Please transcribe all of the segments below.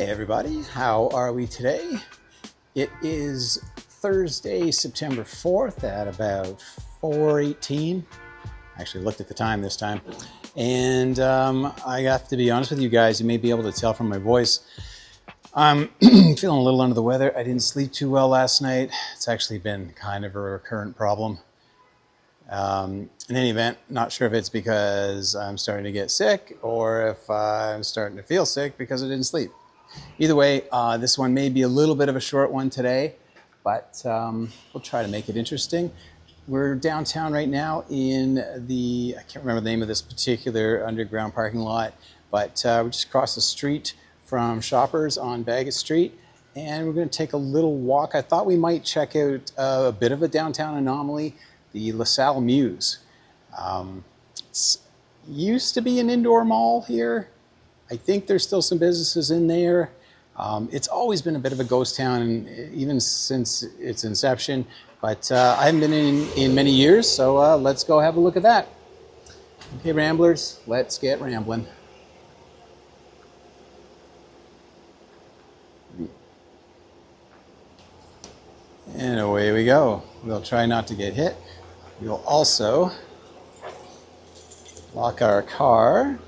everybody, how are we today? It is Thursday, September 4th at about 4:18. I actually looked at the time this time. And I have to be honest with you guys, you may be able to tell from my voice. I'm feeling a little under the weather. I didn't sleep too well last night. It's actually been kind of a recurrent problem. In any event, not sure if it's because I'm starting to get sick or if I'm starting to feel sick because I didn't sleep. Either way, this one may be a little bit of a short one today, but we'll try to make it interesting. We're downtown right now in the, I can't remember the name of this particular underground parking lot, but we just crossed the street from Shoppers on Bagot Street, and we're going to take a little walk. I thought we might check out a bit of a downtown anomaly, the LaSalle Mews. It used to be an indoor mall here. I think there's still some businesses in there. It's always been a bit of a ghost town, even since its inception, but I haven't been in many years, so let's go have a look at that. Okay, Ramblers, let's get rambling. And away we go. We'll try not to get hit. We'll also lock our car.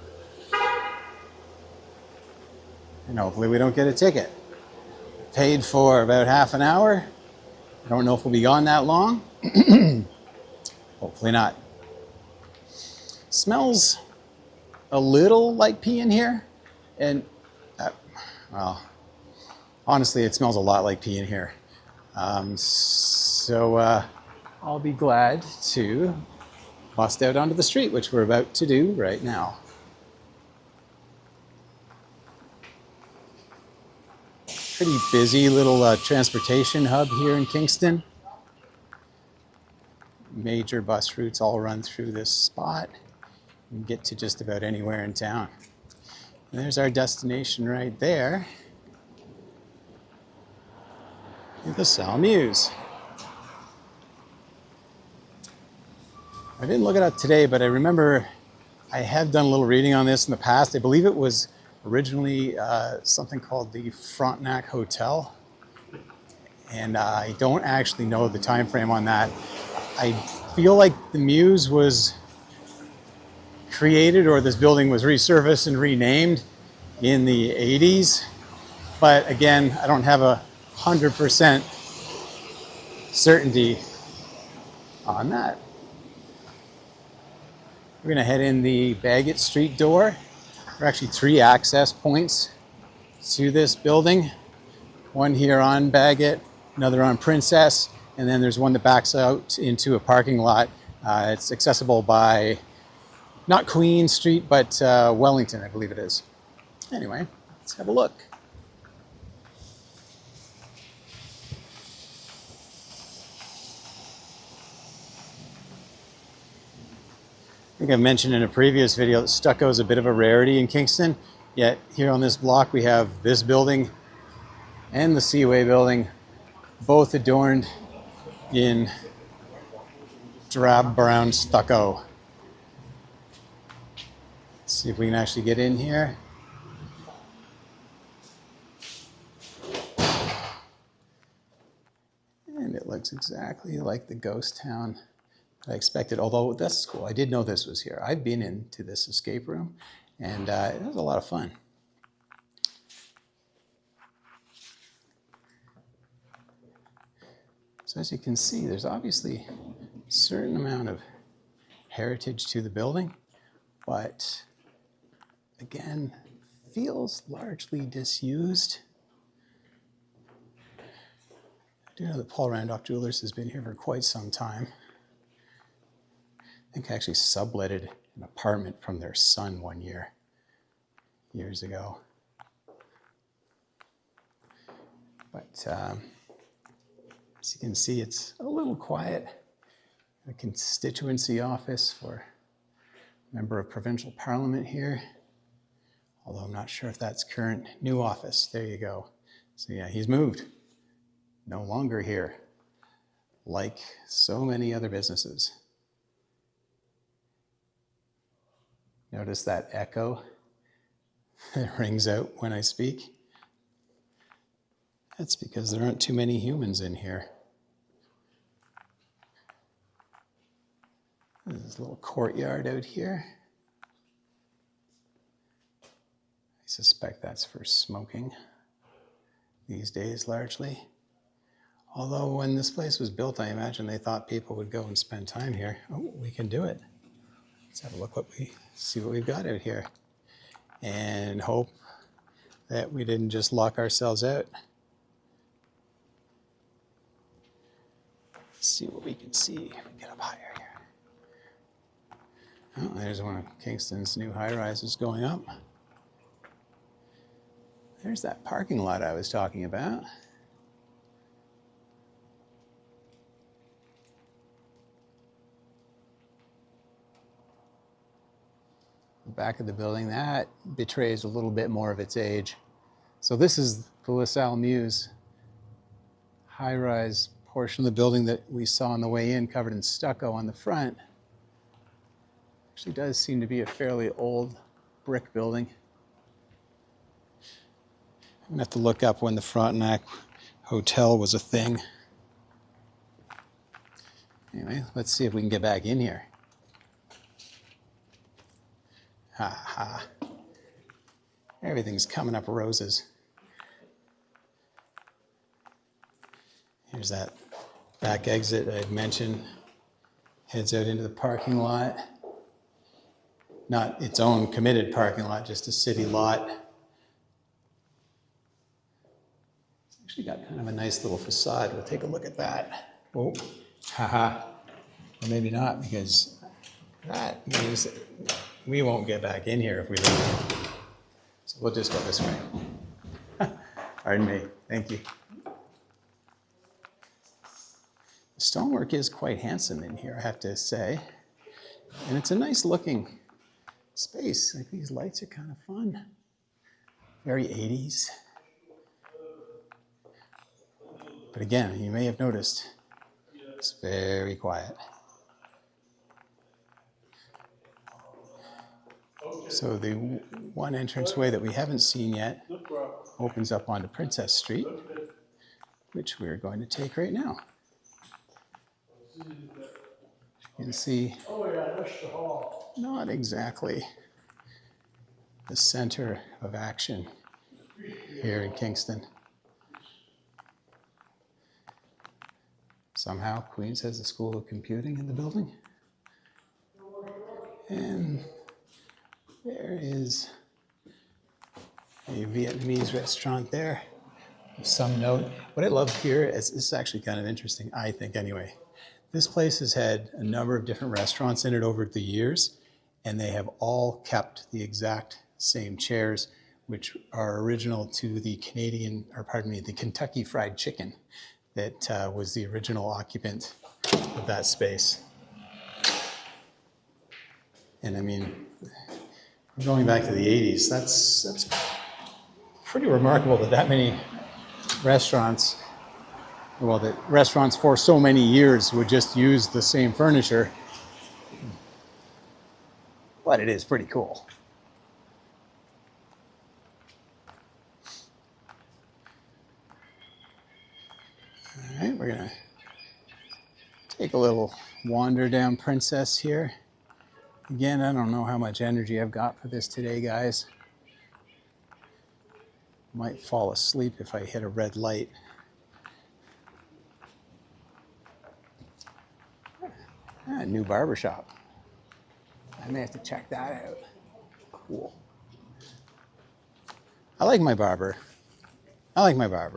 And hopefully we don't get a ticket. Paid for about half an hour. I don't know if we'll be gone that long. Hopefully not. Smells a little like pee in here. And, well, honestly, it smells a lot like pee in here. So I'll be glad to bust out onto the street, which we're about to do right now. Pretty busy little transportation hub here in Kingston. Major bus routes all run through this spot. You can get to just about anywhere in town. And there's our destination right there. The LaSalle Mews. I didn't look it up today, but I remember I have done a little reading on this in the past. I believe it was originally something called the Frontenac Hotel, and I don't actually know the time frame on that. I feel like the Mews was created, or this building was resurfaced and renamed in the 80s, but again, I don't have 100% certainty on that. We're going to head in the Bagot Street door. There are actually 3 access points to this building. One here on Bagot, another on Princess, and then there's one that backs out into a parking lot. It's accessible by not Queen Street, but Wellington, I believe it is. Anyway, let's have a look. I think I mentioned in a previous video that stucco is a bit of a rarity in Kingston, yet here on this block we have this building and the Seaway building, both adorned in drab brown stucco. Let's see if we can actually get in here. And it looks exactly like the ghost town I expected, although that's cool. I did know this was here. I've been into this escape room, and it was a lot of fun. So as you can see, there's obviously a certain amount of heritage to the building, but again, feels largely disused. I do know that Paul Randolph Jewelers has been here for quite some time. I think I actually subletted an apartment from their son one year, years ago. But as you can see, it's a little quiet. A constituency office for a member of provincial parliament here. Although I'm not sure if that's current new office. There you go. So yeah, he's moved. No longer here, like so many other businesses. Notice that echo that rings out when I speak. That's because there aren't too many humans in here. There's this little courtyard out here. I suspect that's for smoking these days largely. Although when this place was built, I imagine they thought people would go and spend time here. Oh, we can do it. Let's have a look see what we've got out here. And hope that we didn't just lock ourselves out. Let's see what we can see. Get up higher here. Oh, there's one of Kingston's new high-rises going up. There's that parking lot I was talking about. The back of the building, that betrays a little bit more of its age. So this is the LaSalle Mews high-rise portion of the building that we saw on the way in, covered in stucco on the front. Actually does seem to be a fairly old brick building. I'm gonna have to look up when the Frontenac Hotel was a thing. Anyway, let's see if we can get back in here. Ha ha. Everything's coming up roses. Here's that back exit I'd mentioned. Heads out into the parking lot. Not its own committed parking lot, just a city lot. It's actually got kind of a nice little facade. We'll take a look at that. Oh, haha. Or maybe not, because that means that we won't get back in here if we leave. So we'll just go this way. Pardon me. Thank you. The stonework is quite handsome in here, I have to say. And it's a nice looking space. Like, these lights are kind of fun. Very 80s. But again, you may have noticed, it's very quiet. So the one entranceway that we haven't seen yet opens up onto Princess Street, which we're going to take right now. You can see, not exactly the center of action here in Kingston. Somehow Queens has a School of Computing in the building. And there is a Vietnamese restaurant there of some note. What I love here is, this is actually kind of interesting, I think anyway. This place has had a number of different restaurants in it over the years, and they have all kept the exact same chairs, which are original to the the Kentucky Fried Chicken that was the original occupant of that space. And I mean, going back to the 80s, that's pretty remarkable that many restaurants, well, that restaurants for so many years would just use the same furniture. But it is pretty cool. All right, we're gonna take a little wander down Princess here. Again, I don't know how much energy I've got for this today, guys. Might fall asleep if I hit a red light. New barbershop. I may have to check that out. Cool. I like my barber,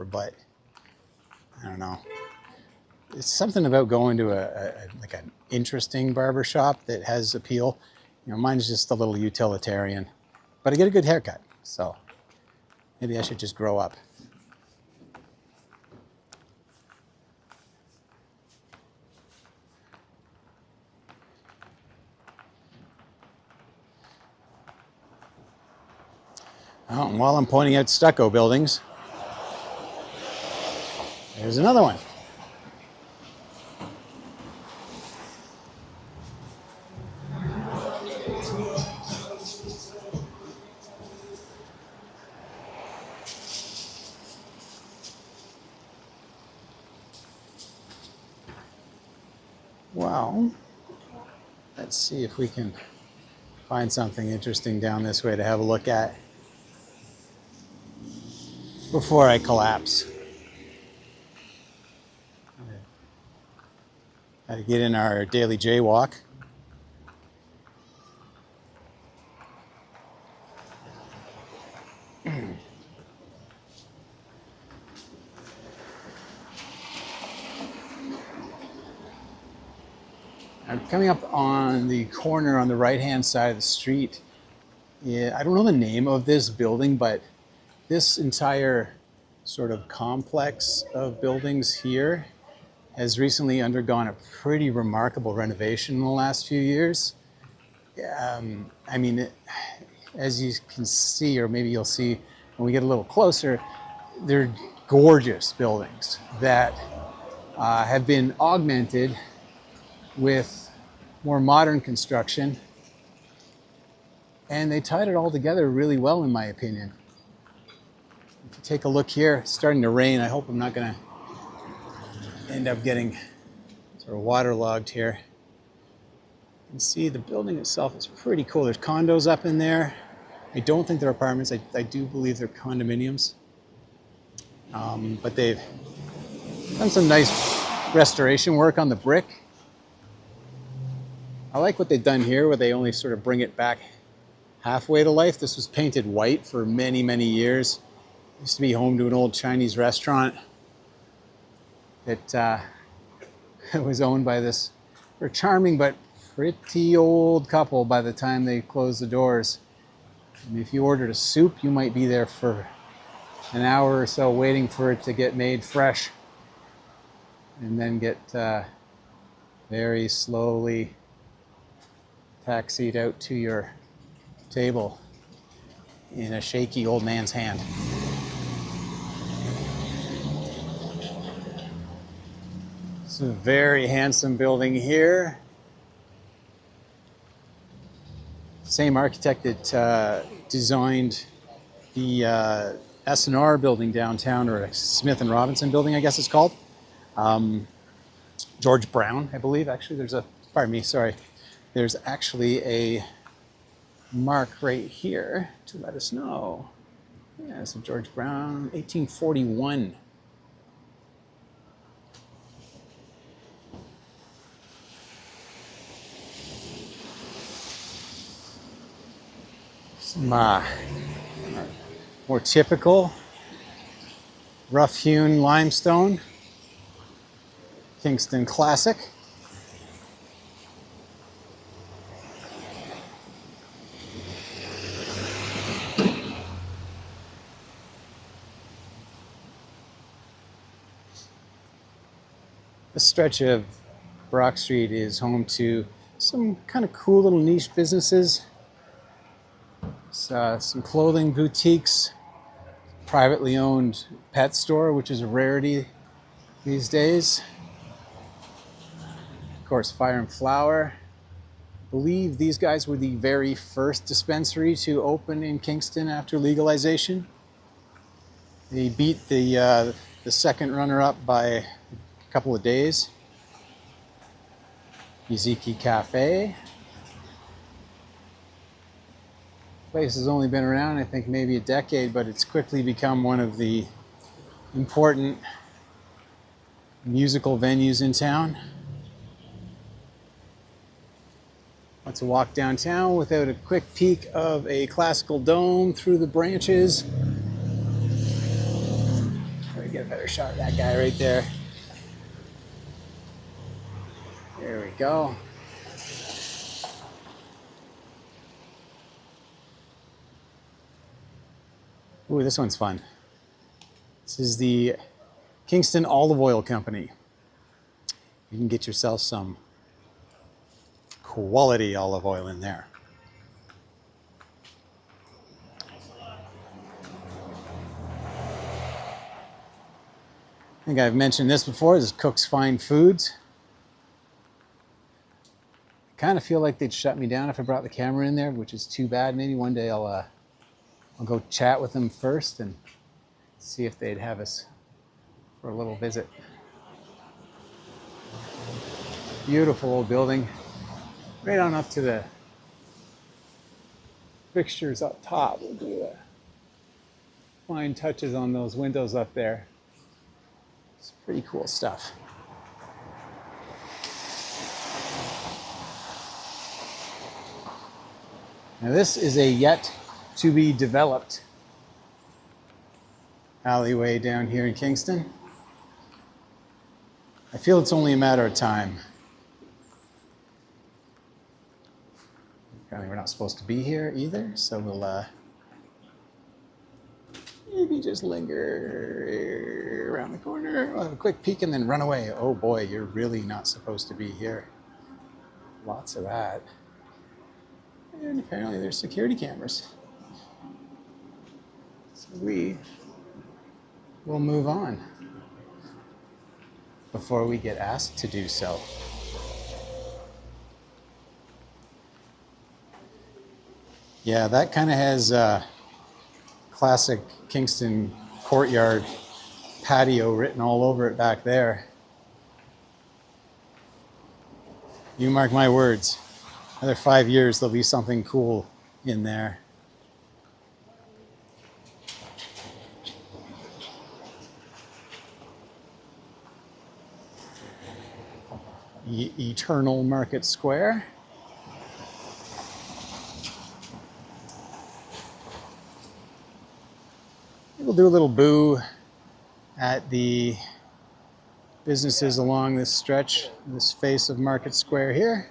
but I don't know. It's something about going to like an interesting barbershop that has appeal. You know, mine's just a little utilitarian, but I get a good haircut, so maybe I should just grow up. Oh, and while I'm pointing out stucco buildings, there's another one. Well, let's see if we can find something interesting down this way to have a look at before I collapse. Got to get in our daily jaywalk. I'm coming up on the corner on the right-hand side of the street. Yeah, I don't know the name of this building, but this entire sort of complex of buildings here has recently undergone a pretty remarkable renovation in the last few years. I mean, as you can see, or maybe you'll see when we get a little closer, they're gorgeous buildings that have been augmented with more modern construction, and they tied it all together really well, in my opinion. If you take a look here, it's starting to rain. I hope I'm not going to end up getting sort of waterlogged here. You can see the building itself is pretty cool. There's condos up in there. I don't think they're apartments. I do believe they're condominiums. But they've done some nice restoration work on the brick. I like what they've done here, where they only sort of bring it back halfway to life. This was painted white for many, many years. It used to be home to an old Chinese restaurant that was owned by this charming but pretty old couple by the time they closed the doors. And if you ordered a soup, you might be there for an hour or so waiting for it to get made fresh, and then get very slowly taxied out to your table in a shaky old man's hand. It's a very handsome building here. Same architect that designed the S&R building downtown, or Smith and Robinson building, I guess it's called. George Brown, I believe. Actually, there's actually a mark right here to let us know. Yeah, so George Brown, 1841. Some more typical rough-hewn limestone, Kingston classic. This stretch of Brock Street is home to some kind of cool little niche businesses. Some clothing boutiques, privately owned pet store, which is a rarity these days. Of course, Fire and Flower. I believe these guys were the very first dispensary to open in Kingston after legalization. They beat the second runner-up by a couple of days. Yuziki Cafe. Place has only been around, I think, maybe a decade, but it's quickly become one of the important musical venues in town. Let's walk downtown without a quick peek of a classical dome through the branches. Let me get a better shot of that guy right there. There we go. Ooh, this one's fun. This is the Kingston Olive Oil Company. You can get yourself some quality olive oil in there. I think I've mentioned this before. This is Cook's Fine Foods. I kind of feel like they'd shut me down if I brought the camera in there, which is too bad. Maybe one day I'll go chat with them first and see if they'd have us for a little visit. Beautiful old building. Right on up to the fixtures up top. Look at the fine touches on those windows up there. It's pretty cool stuff. Now this is a yet to be developed alleyway down here in Kingston. I feel it's only a matter of time. Apparently we're not supposed to be here either, so we'll maybe just linger around the corner. We'll have a quick peek and then run away. Oh boy, you're really not supposed to be here. Lots of that. And apparently there's security cameras. So we will move on before we get asked to do so. Yeah, that kind of has classic Kingston courtyard patio written all over it back there. You mark my words. Another 5 years, there'll be something cool in there. Eternal Market Square. We'll do a little boo at the businesses along this stretch, this face of Market Square here.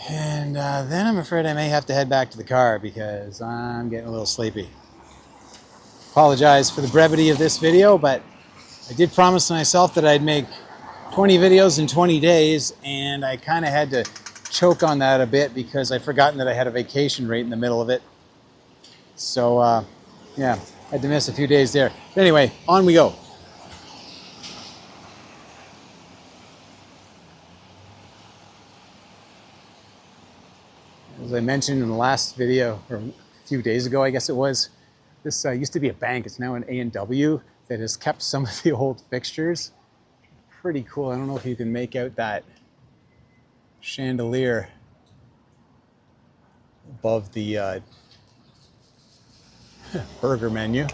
And then I'm afraid I may have to head back to the car because I'm getting a little sleepy. Apologize for the brevity of this video, but I did promise myself that I'd make 20 videos in 20 days, and I kind of had to choke on that a bit because I'd forgotten that I had a vacation right in the middle of it. So, yeah, had to miss a few days there. But anyway, on we go. As I mentioned in the last video, or a few days ago, I guess it was, this used to be a bank. It's now an A&W that has kept some of the old fixtures. Pretty cool. I don't know if you can make out that chandelier above the burger menu.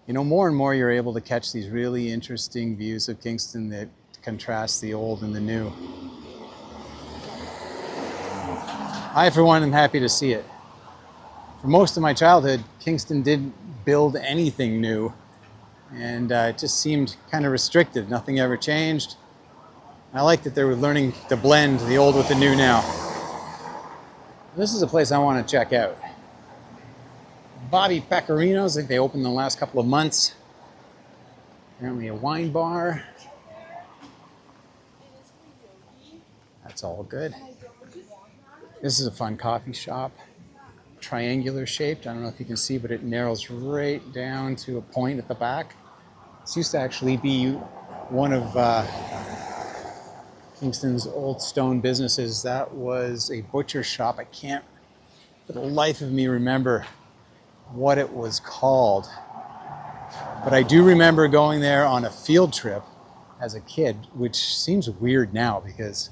You know, more and more you're able to catch these really interesting views of Kingston that contrast the old and the new. I, for one, am happy to see it. For most of my childhood, Kingston didn't build anything new, and it just seemed kind of restricted. Nothing ever changed. I like that they were learning to blend the old with the new now. This is a place I want to check out. Bobby Pecorino's, I think they opened in the last couple of months. Apparently a wine bar. That's all good. This is a fun coffee shop. Triangular shaped. I don't know if you can see, but it narrows right down to a point at the back. This used to actually be one of Kingston's old stone businesses. That was a butcher shop. I can't for the life of me remember what it was called. But I do remember going there on a field trip as a kid, which seems weird now because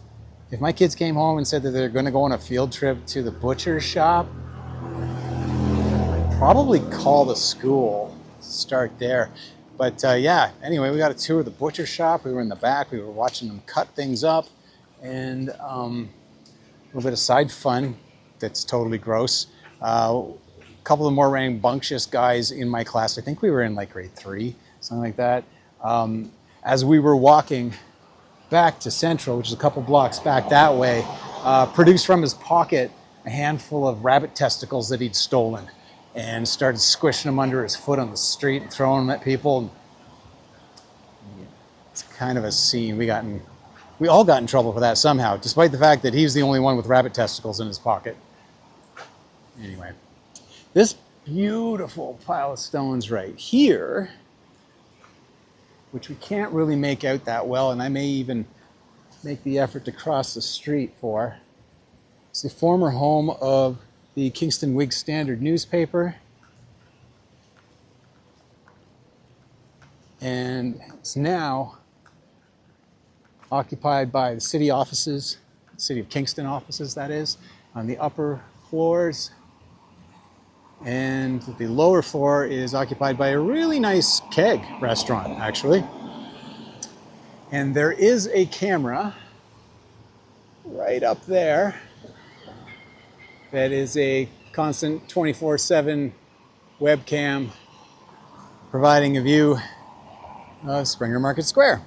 if my kids came home and said that they're going to go on a field trip to the butcher shop, I'd probably call the school, start there. But yeah, anyway, we got a tour of the butcher shop. We were in the back. We were watching them cut things up, and a little bit of side fun that's totally gross. A couple of more rambunctious guys in my class. I think we were in like grade 3, something like that. As we were walking back to Central, which is a couple blocks back that way, produced from his pocket a handful of rabbit testicles that he'd stolen and started squishing them under his foot on the street and throwing them at people. It's kind of a scene. We all got in trouble for that somehow, despite the fact that he was the only one with rabbit testicles in his pocket. Anyway, this beautiful pile of stones right here, which we can't really make out that well, and I may even make the effort to cross the street for. It's the former home of the Kingston Whig Standard newspaper. and it's now occupied by the city offices, city of Kingston offices, that is, on the upper floors. And the lower floor is occupied by a really nice keg restaurant, actually. And there is a camera right up there that is a constant 24/7 webcam providing a view of Springer Market Square.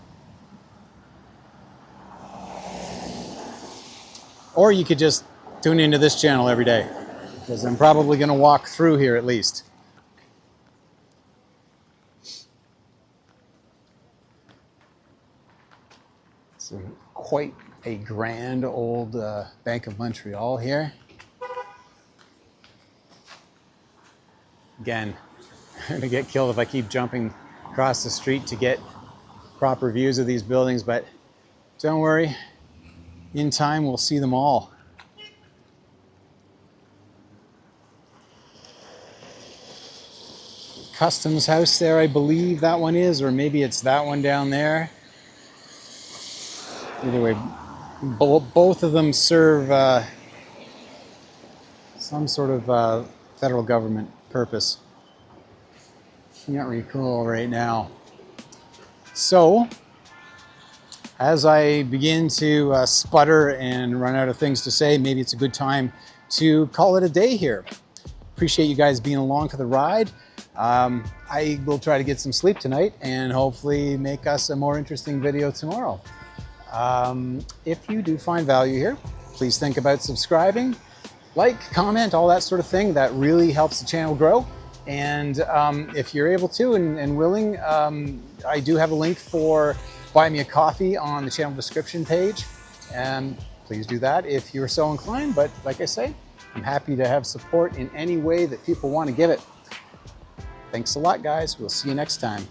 Or you could just tune into this channel every day, because I'm probably going to walk through here at least. It's quite a grand old Bank of Montreal here. Again, I'm going to get killed if I keep jumping across the street to get proper views of these buildings, but don't worry, in time we'll see them all. Customs house there, I believe that one is, or maybe it's that one down there. Either way, both of them serve some sort of federal government purpose. Can't recall right now. So, as I begin to sputter and run out of things to say, maybe it's a good time to call it a day here. Appreciate you guys being along for the ride. I will try to get some sleep tonight and hopefully make us a more interesting video tomorrow. If you do find value here, please think about subscribing, like, comment, all that sort of thing. That really helps the channel grow. And if you're able to and willing, I do have a link for Buy Me a Coffee on the channel description page. And please do that if you're so inclined. But like I say, I'm happy to have support in any way that people want to give it. Thanks a lot, guys. We'll see you next time.